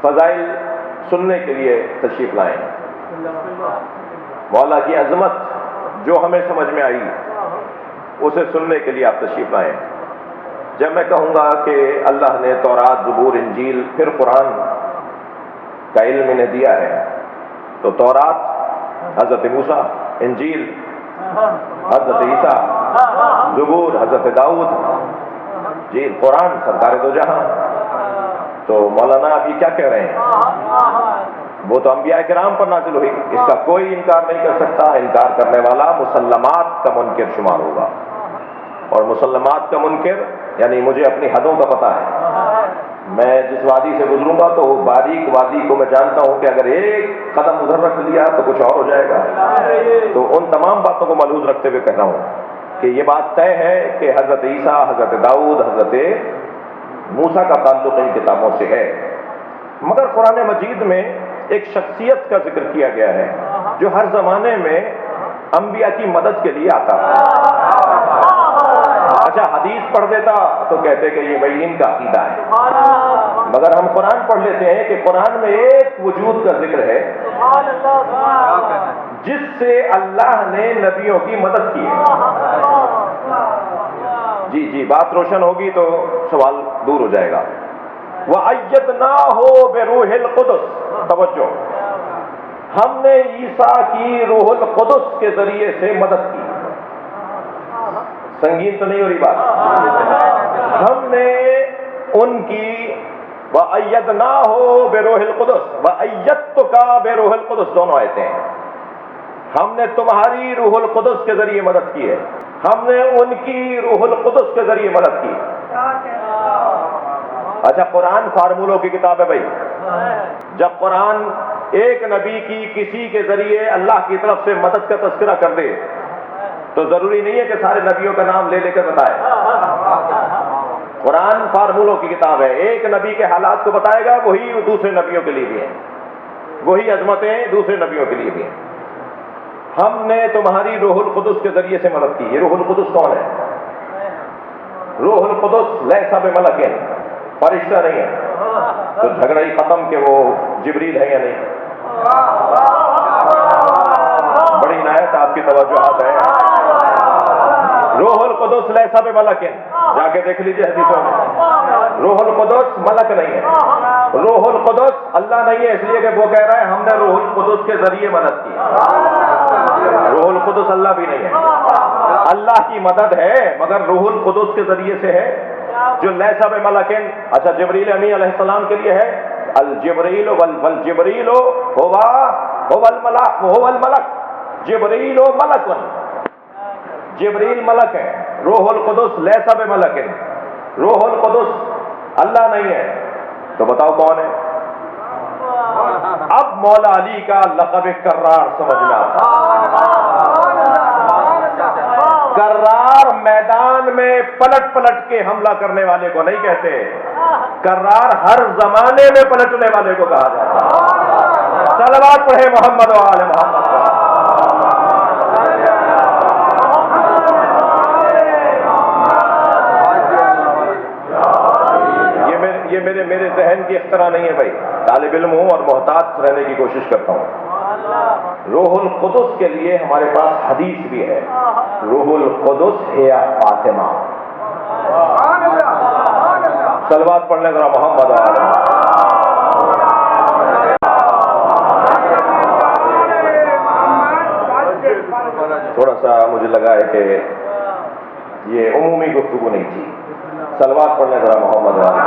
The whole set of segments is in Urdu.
فضائل سننے کے لیے تشریف لائیں، مولا کی عظمت جو ہمیں سمجھ میں آئی اسے سننے کے لیے آپ تشریف لائیں۔ جب میں کہوں گا کہ اللہ نے تورات، زبور، انجیل پھر قرآن کا علم انہیں دیا ہے، تو تورات حضرت موسیٰ، انجیل حضرت عیسیٰ، زبور حضرت داؤد، جی قرآن سرکار دو جہاں، تو مولانا اب یہ کیا کہہ رہے ہیں؟ وہ تو انبیاء کرام پر نازل ہوئی، اس کا کوئی انکار نہیں کر سکتا۔ انکار کرنے والا مسلمات کا منکر شمار ہوگا، اور مسلمات کا منکر یعنی مجھے اپنی حدوں کا پتہ ہے، میں جس وادی سے گزروں گا تو باریک وادی کو میں جانتا ہوں کہ اگر ایک قدم ادھر رکھ لیا تو کچھ اور ہو جائے گا۔ تو ان تمام باتوں کو ملحوظ رکھتے ہوئے کہہ رہا ہوں کہ یہ بات طے ہے کہ حضرت عیسیٰ، حضرت داؤد، حضرت موسیٰ کا تعلق ان کتابوں سے ہے، مگر قرآن مجید میں ایک شخصیت کا ذکر کیا گیا ہے جو ہر زمانے میں انبیاء کی مدد کے لیے آتا ہے۔ اچھا حدیث پڑھ دیتا تو کہتے کہ یہ بھائی ان کا عقیدہ ہے، مگر ہم قرآن پڑھ لیتے ہیں کہ قرآن میں ایک وجود کا ذکر ہے جس سے اللہ نے نبیوں کی مدد کی ہے۔ جی بات روشن ہوگی تو سوال دور ہو جائے گا۔ وَأَيَّدْنَاهُ بِرُوحِ الْقُدُسِ، توجہ، ہم نے عیسیٰ کی روح القدس کے ذریعے سے مدد کی۔ سنگین تو نہیں ہو رہی بات؟ ہم نے ان کی وَأَيَّدْنَاهُ بِرُوحِ الْقُدُسِ وَأَيَّدْتُكَ بِرُوحِ الْقُدُسِ، دونوں آیتیں ہیں۔ ہم نے تمہاری روح القدس کے ذریعے مدد کی ہے، ہم نے ان کی روح القدس کے ذریعے مدد کی۔ اچھا قرآن فارمولوں کی کتاب ہے بھائی، جب قرآن ایک نبی کی کسی کے ذریعے اللہ کی طرف سے مدد کا تذکرہ کر دے تو ضروری نہیں ہے کہ سارے نبیوں کا نام لے کر بتائے۔ قرآن فارمولوں کی کتاب ہے، ایک نبی کے حالات کو بتائے گا، وہی دوسرے نبیوں کے لیے بھی ہیں، وہی عظمتیں دوسرے نبیوں کے لیے بھی ہیں۔ ہم نے تمہاری روح القدس کے ذریعے سے مدد کی۔ یہ روح القدس کون ہے؟ روح القدس لیس بملک، فرشتہ نہیں ہے، تو جھگڑا ہی ختم کہ وہ جبریل ہے یا نہیں۔ بڑی عنایت آپ کی توجہات ہے۔ روح القدس لیس بملک، جا کے دیکھ لیجئے حدیثوں میں، روح القدس ملک نہیں ہے، روح القدس اللہ نہیں ہے، اس لیے کہ وہ کہہ رہا ہے ہم نے روح القدس کے ذریعے مدد کی۔ روح القدس اللہ بھی نہیں ہے، اللہ کی مدد ہے مگر روح القدس کے ذریعے سے ہے جو لیس بملکن۔ اچھا جبریل امین علیہ السلام کے لیے ہے الجبریل والجبریل هو الملک، جبریل ملک، جبریل ملک ہے، روح القدس لیس بملکن، روح القدس اللہ نہیں ہے، تو بتاؤ کون ہے؟ اب مولا علی کا لقب کرار سمجھ میں آتا۔ کرار میدان میں پلٹ کے حملہ کرنے والے کو نہیں کہتے، کرار ہر زمانے میں پلٹنے والے کو کہا جاتا ہے۔ صلوات پڑھے محمد و آل محمد۔ یہ میرے ذہن کی اختراع نہیں ہے بھائی، طالب علم ہوں اور محتاط رہنے کی کوشش کرتا ہوں۔ روح القدس کے لیے ہمارے پاس حدیث بھی ہے، روح القدس ہے فاطمہ۔ صلوات پڑھنے ذرا محمد آلہ۔ تھوڑا سا مجھے لگا ہے کہ یہ عمومی گفتگو نہیں تھی، صلوات پڑھنے ذرا محمد آلہ۔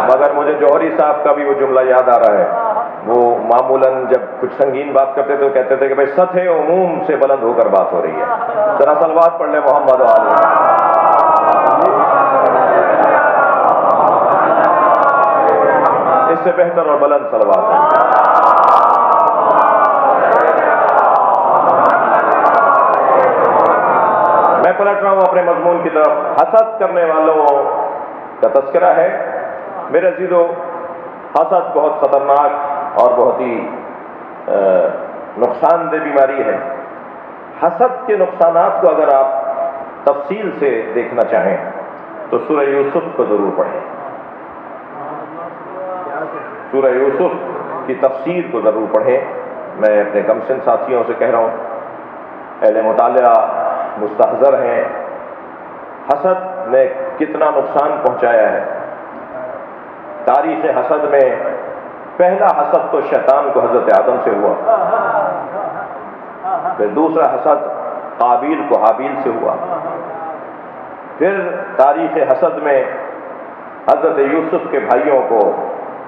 مگر مجھے جوہری صاحب کا بھی وہ جملہ یاد آ رہا ہے، وہ معمولاً جب کچھ سنگین بات کرتے تو کہتے تھے کہ بھائی سطح عموم سے بلند ہو کر بات ہو رہی ہے، ذرا صلوات پڑھ لیں محمد علی۔ اس سے بہتر اور بلند صلوات ہے۔ میں پلٹ رہا ہوں اپنے مضمون کی طرف۔ حسد کرنے والوں کا تذکرہ ہے۔ میرے عزیزو، حسد بہت خطرناک اور بہت ہی نقصان دہ بیماری ہے۔ حسد کے نقصانات کو اگر آپ تفصیل سے دیکھنا چاہیں تو سورہ یوسف کو ضرور پڑھیں، سورہ یوسف کی تفسیر کو ضرور پڑھیں۔ میں اپنے کمسن ساتھیوں سے کہہ رہا ہوں، اہل مطالعہ مستحضر ہیں، حسد نے کتنا نقصان پہنچایا ہے۔ تاریخ حسد میں پہلا حسد تو شیطان کو حضرت آدم سے ہوا، پھر دوسرا حسد قابیل کو حابیل سے ہوا، پھر تاریخ حسد میں حضرت یوسف کے بھائیوں کو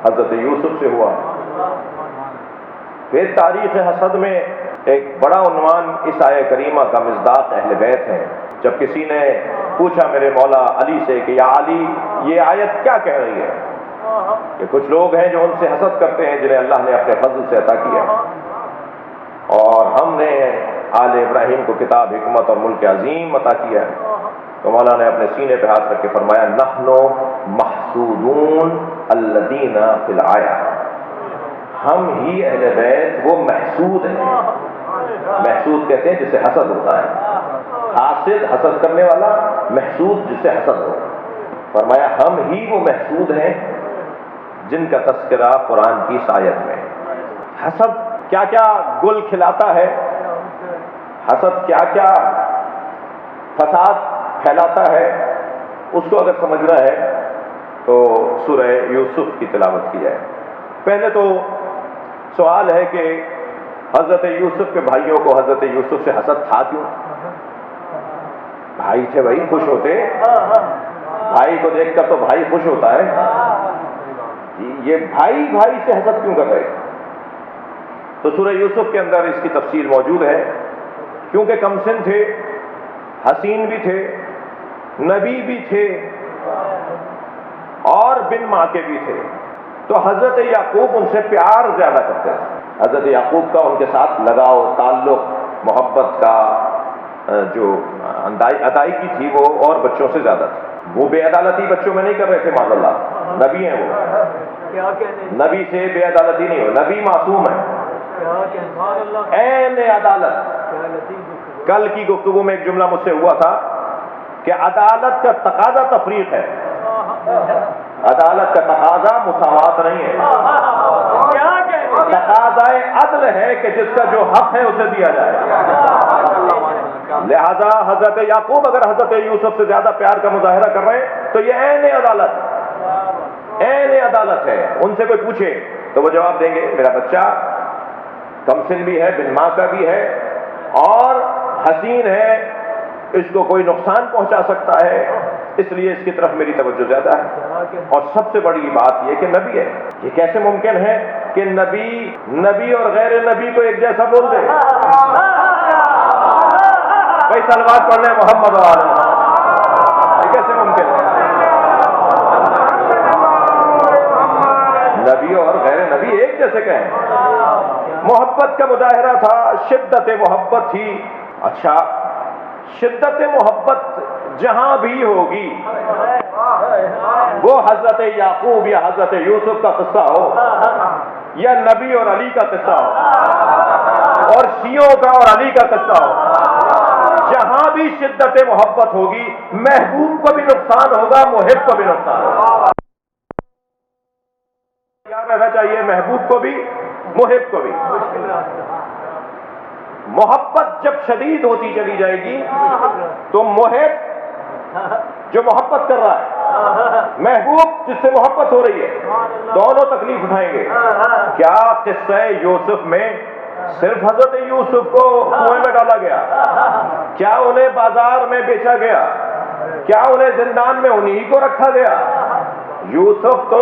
حضرت یوسف سے ہوا، پھر تاریخ حسد میں ایک بڑا عنوان اس آیہ کریمہ کا مصداق اہل بیت ہے۔ جب کسی نے پوچھا میرے مولا علی سے کہ یا علی یہ آیت کیا کہہ رہی ہے، کہ کچھ لوگ ہیں جو ان سے حسد کرتے ہیں جنہیں اللہ نے اپنے فضل سے عطا کیا، اور ہم نے آل ابراہیم کو کتاب، حکمت اور ملک عظیم عطا کیا ہے، تو مولا نے اپنے سینے پہ ہاتھ رکھ کے فرمایا نحن محسودون الذین فی الآیہ، ہم ہی اہل بیت وہ محسود ہیں۔ محسود کہتے ہیں جسے حسد ہوتا ہے، حاسد حسد کرنے والا، محسود جسے حسد ہو۔ فرمایا ہم ہی وہ محسود ہیں جن کا تذکرہ قرآن کی اس آیت میں۔ حسد کیا کیا گل کھلاتا ہے، حسد کیا کیا فساد پھیلاتا ہے، اس کو اگر سمجھنا ہے تو سورہ یوسف کی تلاوت کی جائے۔ پہلے تو سوال ہے کہ حضرت یوسف کے بھائیوں کو حضرت یوسف سے حسد تھا کیوں؟ بھائی تھے بھائی، خوش ہوتے، بھائی کو دیکھ کر تو بھائی خوش ہوتا ہے، یہ بھائی بھائی سے حسد کیوں کر رہے؟ تو سورہ یوسف کے اندر اس کی تفصیل موجود ہے، کیونکہ کمسن تھے، حسین بھی تھے، نبی بھی تھے، اور بن ماں کے بھی تھے، تو حضرت یعقوب ان سے پیار زیادہ کرتے تھے۔ حضرت یعقوب کا ان کے ساتھ لگاؤ، تعلق، محبت کا جو ادائیگی تھی وہ اور بچوں سے زیادہ تھی۔ وہ بے عدالتی بچوں میں نہیں کر رہے تھے، معاذ اللہ، نبی ہیں وہ، نبی سے بے عدالتی نہیں ہو، نبی معصوم ہے، عین عدالت۔ کل کی گفتگو میں ایک جملہ مجھ سے ہوا تھا کہ عدالت کا تقاضا تفریق ہے، عدالت کا تقاضا مساوات نہیں ہے، تقاضائے عدل ہے کہ جس کا جو حق ہے اسے دیا جائے۔ لہذا حضرت یعقوب اگر حضرت یوسف سے زیادہ پیار کا مظاہرہ کر رہے ہیں تو یہ عین عدالت، عین عدالت ہے۔ ان سے کوئی پوچھے تو وہ جواب دیں گے میرا بچہ کمسن بھی ہے، بن ماں کا بھی ہے، اور حسین ہے، اس کو کوئی نقصان پہنچا سکتا ہے، اس لیے اس کی طرف میری توجہ زیادہ ہے۔ اور سب سے بڑی بات یہ کہ نبی ہے، یہ کیسے ممکن ہے کہ نبی اور غیر نبی کو ایک جیسا بول دے؟ بھائی صلوات پڑھنے محمد علیہ، یہ کیسے ممکن ہے؟ نبی اور غیر نبی ایک جیسے کہیں؟ محبت کا مظاہرہ تھا، شدت محبت تھی۔ اچھا، شدت محبت جہاں بھی ہوگی، وہ حضرت یعقوب یا حضرت یوسف کا قصہ ہو، یا نبی اور علی کا قصہ ہو، اور شیعوں کا اور علی کا قصہ ہو، جہاں بھی شدت محبت ہوگی محبوب کو بھی نقصان ہوگا، محب کو بھی نقصان ہوگا۔ یاد رہنا چاہیے، محبوب کو بھی محب کو بھی۔ محبت جب شدید ہوتی چلی جائے گی تو محب جو محبت کر رہا ہے، محبوب جس سے محبت ہو رہی ہے، دونوں تکلیف اٹھائیں گے۔ کیا قصہ یوسف میں صرف حضرت یوسف کو کنویں میں ڈالا گیا؟ کیا انہیں بازار میں بیچا گیا؟ کیا انہیں زندان میں انہی کو رکھا گیا؟ یوسف تو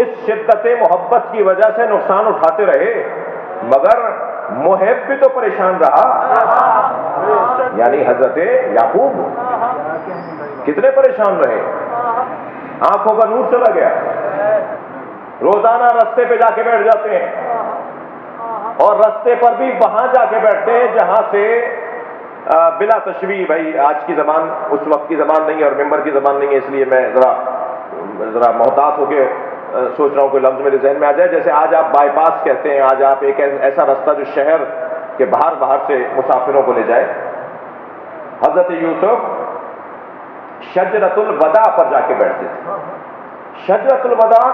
اس شدت محبت کی وجہ سے نقصان اٹھاتے رہے، مگر محب بھی تو پریشان رہا، یعنی حضرت یعقوب کتنے پریشان رہے، آنکھوں کا نور چلا گیا، روزانہ رستے پہ جا کے بیٹھ جاتے ہیں، اور رستے پر بھی وہاں جا کے بیٹھتے ہیں جہاں سے بلا تشبیہ، بھائی آج کی زبان اس وقت کی زبان نہیں ہے اور ممبر کی زبان نہیں ہے، اس لیے میں ذرا محتاط ہو کے سوچ رہا ہوں کوئی لفظ میرے ذہن میں آ جائے۔ جیسے آج آپ بائی پاس کہتے ہیں، آج آپ ایک ایسا راستہ جو شہر کے باہر سے مسافروں کو لے جائے۔ حضرت یوسف شجرۃ الوداع پر جا کے بیٹھتے تھے. شجرۃ الوداع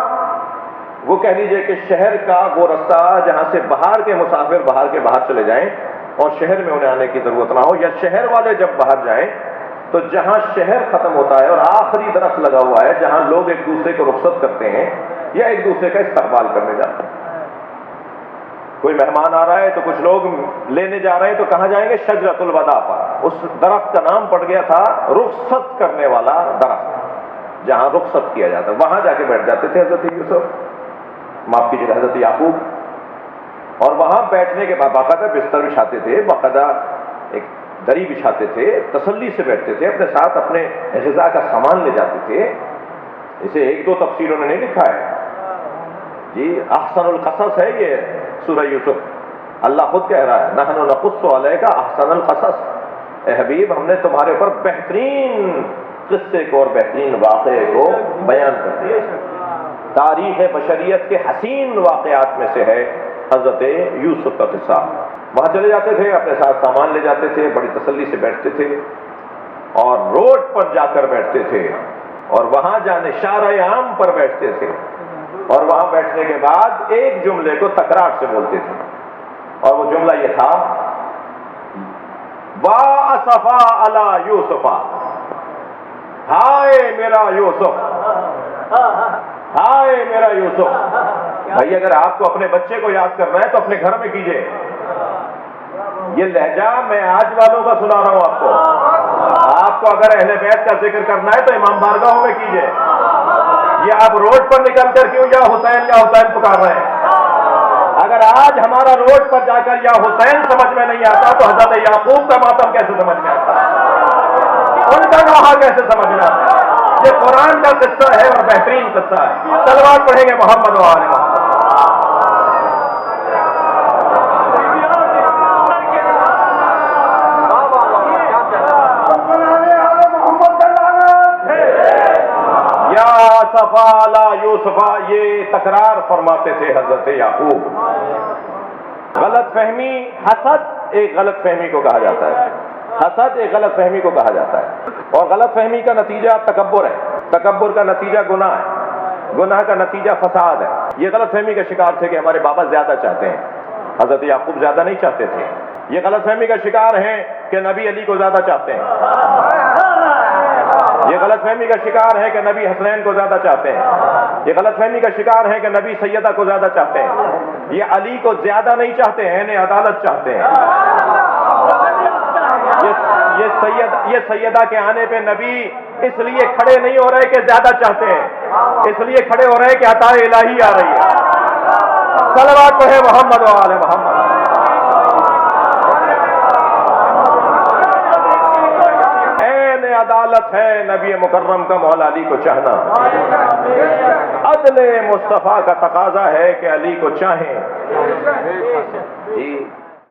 وہ کہہ لیجئے کہ شہر کا وہ رستہ جہاں سے باہر کے مسافر باہر کے باہر چلے جائیں اور شہر میں انہیں آنے کی ضرورت نہ ہو, یا شہر والے جب باہر جائیں تو جہاں شہر ختم ہوتا ہے اور آخری درخت لگا ہوا ہے جہاں لوگ ایک دوسرے کو رخصت کرتے ہیں یا ایک دوسرے کا استقبال کرنے جاتے ہیں. کوئی مہمان آ رہا ہے تو کچھ لوگ لینے جا رہے ہیں تو کہاں جائیں گے؟ شجرۃ الوداع پر. اس درخت کا نام پڑ گیا تھا رخصت کرنے والا درخت, جہاں رخصت کیا جاتا ہے وہاں جا کے بیٹھ جاتے تھے حضرت یوسف, معاف کیجیے حضرت یعقوب. اور وہاں بیٹھنے کے بعد باقاعدہ بستر بچھاتے تھے, باقاعدہ ایک دری بچھاتے تھے, تسلی سے بیٹھتے تھے, اپنے ساتھ اپنے غذا کا سامان لے جاتے تھے. اسے ایک دو تفسیروں نے نہیں لکھا ہے جی, احسن القصص ہے یہ سورہ یوسف. اللہ خود کہہ رہا ہے نحن نقص علیک احسن القصص, اے حبیب ہم نے تمہارے اوپر بہترین قصے کو اور بہترین واقعے کو بیان کر دیا. تاریخ بشریت کے حسین واقعات میں سے ہے حضرت یوسف کا قصہ. وہاں چلے جاتے تھے, اپنے ساتھ سامان لے جاتے تھے, بڑی تسلی سے بیٹھتے تھے اور روڈ پر جا کر بیٹھتے تھے اور وہاں جانے شارع عام پر بیٹھتے تھے اور وہاں بیٹھنے کے بعد ایک جملے کو تکرار سے بولتے تھے اور وہ جملہ یہ تھا وَأَسَفَا عَلَى یوسفا, ہائے میرا یوسف, ہائے میرا یوسف. بھائی اگر آپ کو اپنے بچے کو یاد کرنا ہے تو اپنے گھر میں کیجئے. یہ لہجہ میں آج والوں کا سنا رہا ہوں آپ کو. آپ کو اگر اہل بیت کا ذکر کرنا ہے تو امام بارگاہوں میں کیجئے. یہ آپ روڈ پر نکل کر کیوں یا حسین پکار رہے ہیں؟ اگر آج ہمارا روڈ پر جا کر یا حسین سمجھ میں نہیں آتا تو حضرت یعقوب کا ماتم کیسے سمجھ میں آتا, ان کا نوحہ کیسے سمجھ میں آتا؟ یہ قرآن کا قصہ ہے اور بہترین قصہ ہے. صلوات پڑھیں گے محمد و آل محمد. صفا یوسفا, یہ تکرار فرماتے تھے حضرت یعقوب. غلط فہمی, حسد ایک غلط فہمی کو کہا جاتا ہے. حسد ایک غلط فہمی کو کہا جاتا ہے اور غلط فہمی کا نتیجہ تکبر ہے. تکبر کا نتیجہ گناہ ہے, گناہ کا نتیجہ فساد ہے. یہ غلط فہمی کا شکار تھے کہ ہمارے بابا زیادہ چاہتے ہیں, حضرت یعقوب زیادہ نہیں چاہتے تھے. یہ غلط فہمی کا شکار ہیں کہ نبی علی کو زیادہ چاہتے ہیں. یہ غلط فہمی کا شکار ہے کہ نبی حسنین کو زیادہ چاہتے ہیں. یہ غلط فہمی کا شکار ہے کہ نبی سیدہ کو زیادہ چاہتے ہیں. یہ علی کو زیادہ نہیں چاہتے ہیں, انہیں عدالت چاہتے ہیں. یہ سیدہ کے آنے پہ نبی اس لیے کھڑے نہیں ہو رہے کہ زیادہ چاہتے ہیں, اس لیے کھڑے ہو رہے کہ عطا الہی آ رہی ہے. صلوات پڑھے محمد و آل محمد. عدالت ہے نبی مکرم کا مولا علی کو چاہنا. عدل مصطفیٰ کا تقاضا ہے کہ علی کو چاہیں. جی